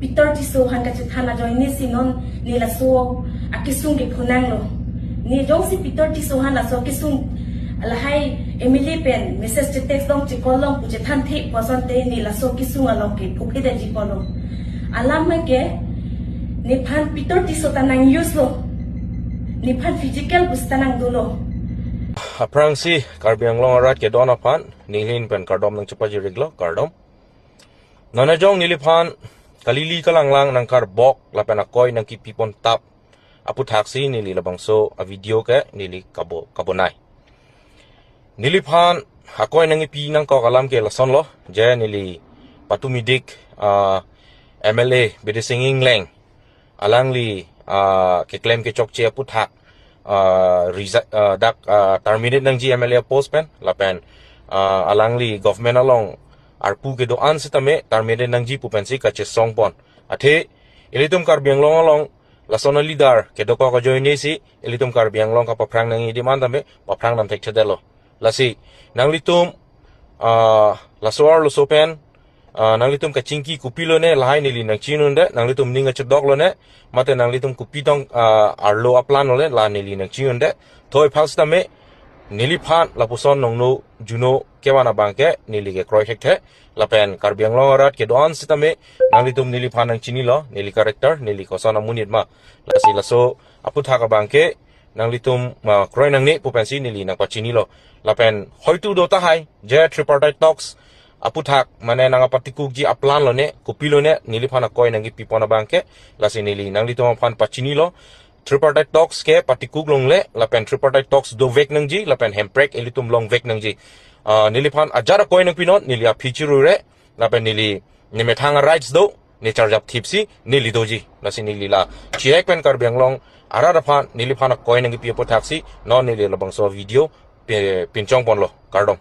Peter Tisohan kacithana join ni sinon ni la so akisung ke khunang lo ni jong si Peter Tisohan la so kisung la hai Emily pen message te text dong chi kolong pu je than thi poson te ni la so kisung along ke phukhi de ji kolong alam me ke ni phan Peter Tisotanang use lo ni phan physical bustanang dulo aprang si karbiang long arat ke dona phan nilin pen kardom nang chupa jiriglo kardom nana jong niliphan kalili kalanglang nang karbok lapen akoy nang kipipon tap apu taxi nili labangso a video ke nili kabonai niliphan akoy nang ipi nang ko kalam ke lason lo je nili patumidik MLA bede singing leng alangli ke claim ke chokche apu thak dak terminate nang MLA post pen lapen alangli government along arpu ke doan sitame terminate nang pu pensi ka che songpon athe elitum karbiang long along lasona leader ke doko ka join si elitum karbiang long ka paprang nang demand tame paprang nam thek chedelo lasi nang litum laswar lo sopen nang litum ka chingki kupilo ne lahai nili nang chinunde nang litum ninga chedok lo ne mate nang litum kupitong arlo aplan lo ne la nili nang chinunde thoi phals tame nili phan lapuson nongno juno kewana bangke nili ke kroy hekte lapen karbiang long arat ke doan sitame nang litum nili phan nang chini lo nili character nili kosana munit ma lasi laso aputha ka bangke nang litum kroy nang ni pupensi nili nang pachini lo lapen hoitu do ta hai je tripartite talks aputhak mane nang apatikuk ji aplan lo ne kupilo ne nili phan akoy nang ipipona bangke lasi nili nang litum phan pachini lo tripartite talks ke patikuk long le lapen tripartite talks do vek nang ji lapen hemprek elitum long vek nang ji niliphan ajara koy nang pinot nilia phichiru re lapen nili nimethanga rights do ne charge up thipsi nili doji lasi nili la chiek pen karbiang long ara phan niliphan koy nang pi po taxi no nili labang so video pinchong pon lo kardom